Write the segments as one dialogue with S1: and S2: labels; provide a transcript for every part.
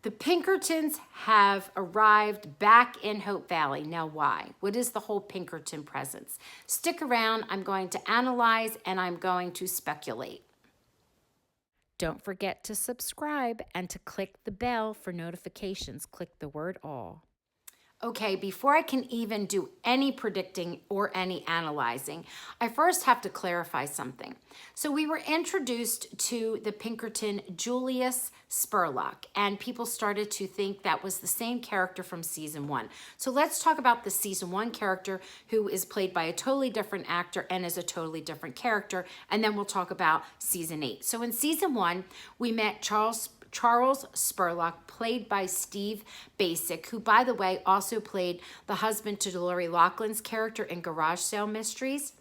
S1: The Pinkertons have arrived back in Hope Valley. Now, why? What is the whole Pinkerton presence? Stick around. I'm going to analyze and I'm going to speculate. Don't forget to subscribe and to click the bell for notifications. Click the word all. Okay, before I can even do any predicting or any analyzing, I first have to clarify something. So we were introduced to the Pinkerton Julius Spurlock, and people started to think that was the same character from season 1. So let's talk about the season 1 character, who is played by a totally different actor and is a totally different character, and then we'll talk about season 8. So in season 1, we met Charles Spurlock, played by Steve Basic, who, by the way, also played the husband to Lori Loughlin's character in Garage Sale Mysteries.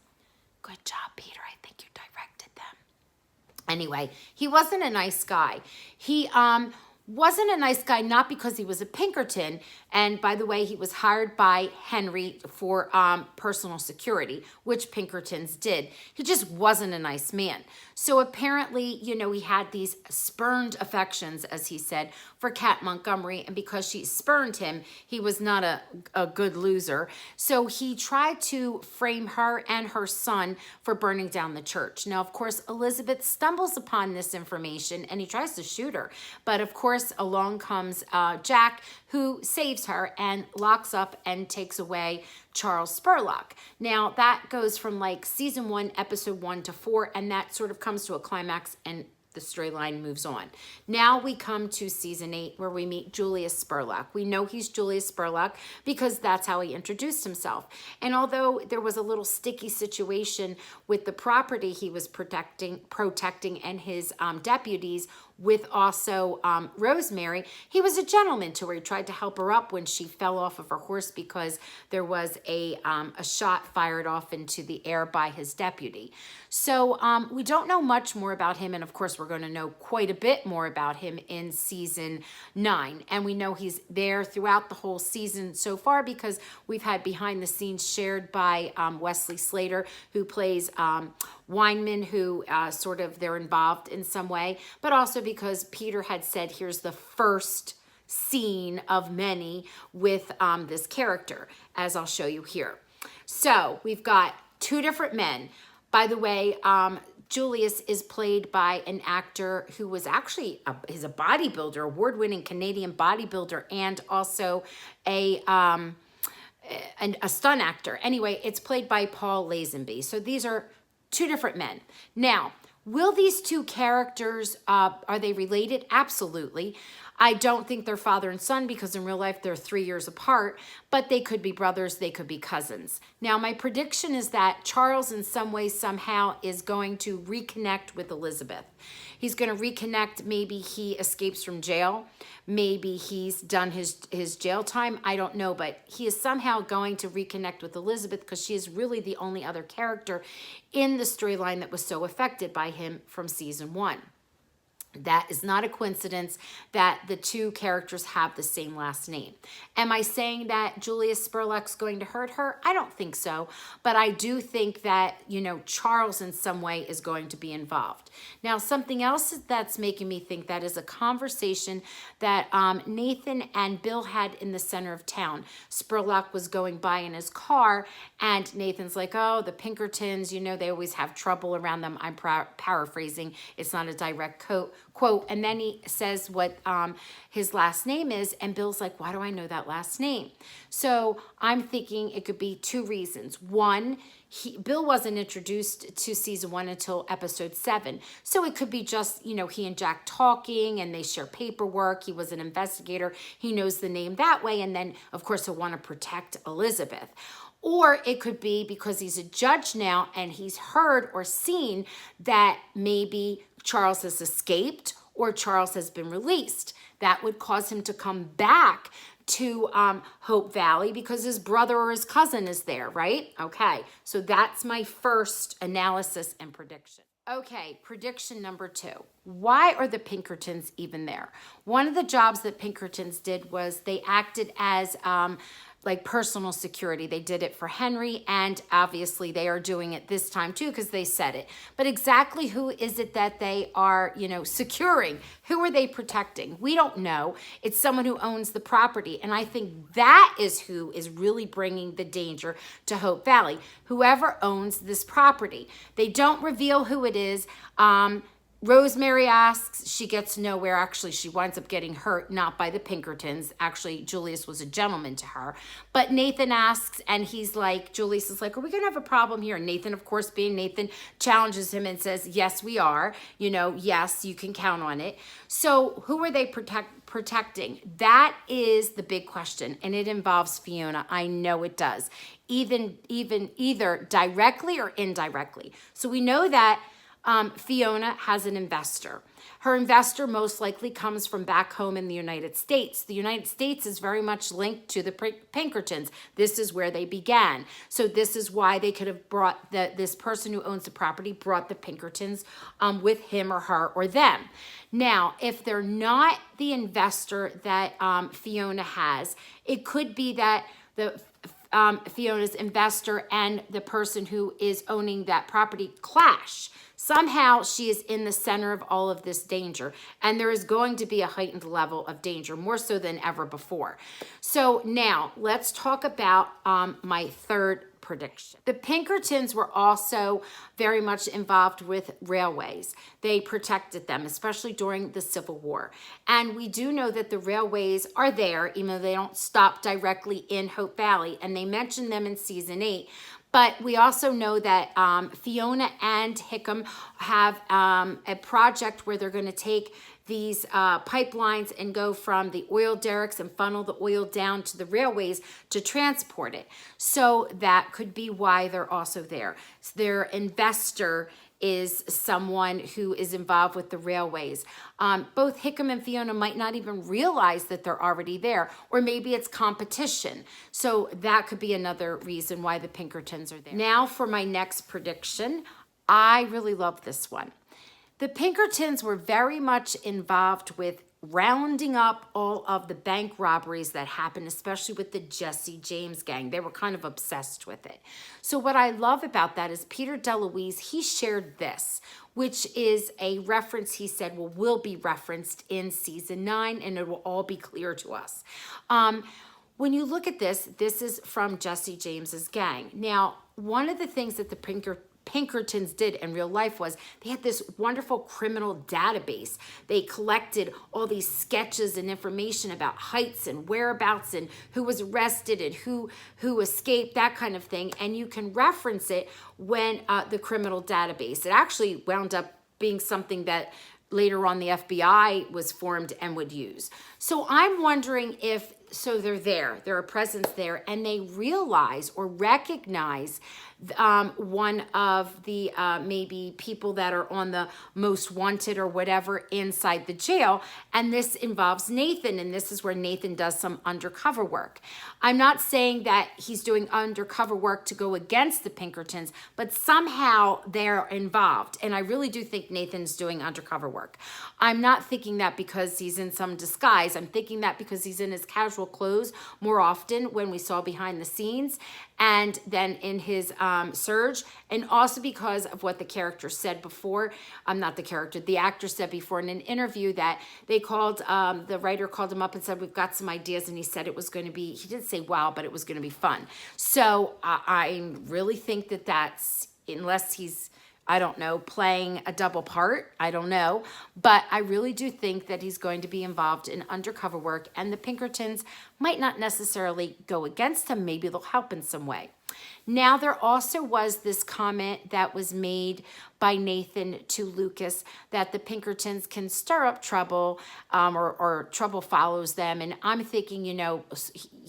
S1: Good job, Peter. I think you directed them. Anyway, he wasn't a nice guy. He wasn't a nice guy, not because he was a Pinkerton, and by the way, he was hired by Henry for personal security, which Pinkertons did. He just wasn't a nice man. So apparently, you know, he had these spurned affections, as he said, for Kat Montgomery, and because she spurned him, he was not a good loser. So he tried to frame her and her son for burning down the church. Now, of course, Elizabeth stumbles upon this information, and he tries to shoot her, but of course, along comes Jack, who saves her and locks up and takes away Charles Spurlock. Now, that goes from like season 1, episode 1 to 4, and that sort of comes to a climax and the storyline moves on. Now we come to season 8, where we meet Julius Spurlock. We know he's Julius Spurlock because that's how he introduced himself. And although there was a little sticky situation with the property he was protecting and his deputies, with also Rosemary, he was a gentleman to her. He tried to help her up when she fell off of her horse because there was a shot fired off into the air by his deputy. So we don't know much more about him, and of course we're going to know quite a bit more about him in season 9. And we know he's there throughout the whole season so far because we've had behind the scenes shared by Wesley Slater, who plays Weinman, who sort of they're involved in some way, but also because Peter had said, here's the first scene of many with this character, as I'll show you here. So we've got 2 different men. By the way, Julius is played by an actor who was actually he's a bodybuilder, award-winning Canadian bodybuilder, and also a stunt actor. Anyway, it's played by Paul Lazenby. So these are 2 different men. Now, will these 2 characters, are they related? Absolutely. I don't think they're father and son because in real life they're 3 years apart, but they could be brothers, they could be cousins. Now, my prediction is that Charles in some way, somehow is going to reconnect with Elizabeth. He's going to reconnect. Maybe he escapes from jail. Maybe he's done his jail time. I don't know, but he is somehow going to reconnect with Elizabeth because she is really the only other character in the storyline that was so affected by him from season 1. That is not a coincidence that the 2 characters have the same last name. Am I saying that Julius Spurlock's going to hurt her? I don't think so, but I do think that, you know, Charles in some way is going to be involved. Now, something else that's making me think that is a conversation that Nathan and Bill had in the center of town. Spurlock was going by in his car, and Nathan's like, oh, the Pinkertons, you know, they always have trouble around them. I'm paraphrasing. It's not a direct quote, and then he says what his last name is, and Bill's like, why do I know that last name? So I'm thinking it could be 2 reasons. One, Bill wasn't introduced to season 1 until episode 7. So it could be just, you know, he and Jack talking and they share paperwork. He was an investigator. He knows the name that way. And then, of course, he'll want to protect Elizabeth. Or it could be because he's a judge now and he's heard or seen that maybe Charles has escaped or Charles has been released. That would cause him to come back to Hope Valley because his brother or his cousin is there, right? Okay, so that's my first analysis and prediction. Okay, prediction number 2. Why are the Pinkertons even there? One of the jobs that Pinkertons did was they acted as like personal security. They did it for Henry, and obviously they are doing it this time too because they said it. But exactly who is it that they are, you know, securing? Who are they protecting? We don't know. It's someone who owns the property, and I think that is who is really bringing the danger to Hope Valley. Whoever owns this property. They don't reveal who it is. Rosemary asks, she gets nowhere. Actually, she winds up getting hurt, not by the Pinkertons. Actually, Julius was a gentleman to her. But Nathan asks, and he's like, Julius is like, are we going to have a problem here? And Nathan, of course, being Nathan, challenges him and says, yes, we are. You know, yes, you can count on it. So who are they protecting? That is the big question, and it involves Fiona. I know it does. Either directly or indirectly. So we know that Fiona has an investor. Her investor most likely comes from back home in the United States. The United States is very much linked to the Pinkertons. This is where they began. So this is why they could have brought this person who owns the property, brought the Pinkertons with him or her or them. Now, if they're not the investor that Fiona has, it could be that the Fiona's investor and the person who is owning that property clash. Somehow she is in the center of all of this danger, and there is going to be a heightened level of danger, more so than ever before. So now let's talk about my third prediction. The Pinkertons were also very much involved with railways. They protected them, especially during the Civil War. And we do know that the railways are there, even though they don't stop directly in Hope Valley, and they mention them in season 8. But we also know that Fiona and Hickam have a project where they're going to take these pipelines and go from the oil derricks and funnel the oil down to the railways to transport it. So that could be why they're also there. So their investor is someone who is involved with the railways. Both Hickam and Fiona might not even realize that they're already there, or maybe it's competition. So that could be another reason why the Pinkertons are there. Now for my next prediction. I really love this one. The Pinkertons were very much involved with rounding up all of the bank robberies that happened, especially with the Jesse James gang. They were kind of obsessed with it. So what I love about that is Peter DeLuise, he shared this, which is a reference he said will be referenced in season 9, and it will all be clear to us. When you look at this is from Jesse James's gang. Now, one of the things that the Pinkertons did in real life was they had this wonderful criminal database. They collected all these sketches and information about heights and whereabouts and who was arrested and who escaped, that kind of thing. And you can reference it when the criminal database. It actually wound up being something that later on the FBI was formed and would use. So I'm wondering if, so they're a presence there, and they realize or recognize one of the maybe people that are on the most wanted or whatever inside the jail, and this involves Nathan, and this is where Nathan does some undercover work. I'm not saying that he's doing undercover work to go against the Pinkertons, but somehow they're involved, and I really do think Nathan's doing undercover work. I'm not thinking that because he's in some disguise. I'm thinking that because he's in his casual clothes more often when we saw behind the scenes, and then in his surge, and also because of what the character said before. The actor said before in an interview that they called, the writer called him up and said, we've got some ideas, and he said it was going to be, he didn't say wow, but it was going to be fun. So I really think that that's, unless he's, I don't know, playing a double part, I don't know, but I really do think that he's going to be involved in undercover work, and the Pinkertons might not necessarily go against him. Maybe they'll help in some way. Now, there also was this comment that was made by Nathan to Lucas that the Pinkertons can stir up trouble, or trouble follows them. And I'm thinking, you know,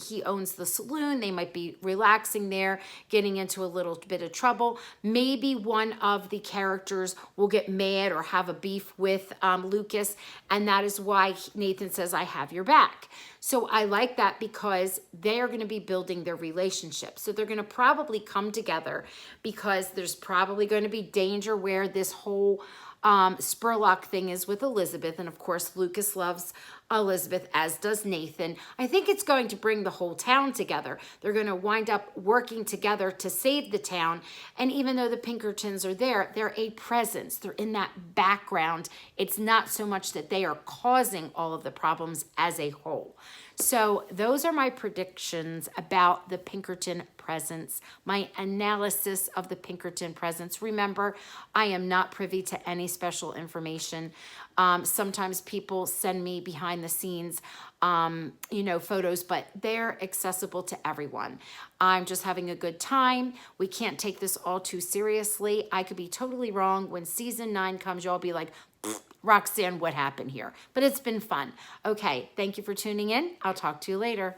S1: he owns the saloon. They might be relaxing there, getting into a little bit of trouble. Maybe one of the characters will get mad or have a beef with Lucas, and that is why Nathan says, I have your back. So I like that because they are going to be building their relationship. So they're going to probably come together because there's probably going to be danger where this whole Spurlock thing is with Elizabeth. And of course, Lucas loves Elizabeth, as does Nathan. I think it's going to bring the whole town together. They're going to wind up working together to save the town. And even though the Pinkertons are there, they're a presence. They're in that background. It's not so much that they are causing all of the problems as a whole. So those are my predictions about the Pinkerton presence, my analysis of the Pinkerton presence. Remember, I am not privy to any special information. Sometimes people send me behind the scenes, photos, but they're accessible to everyone. I'm just having a good time. We can't take this all too seriously. I could be totally wrong. When season 9 comes, y'all be like, Roxanne, what happened here? But it's been fun. Okay, thank you for tuning in. I'll talk to you later.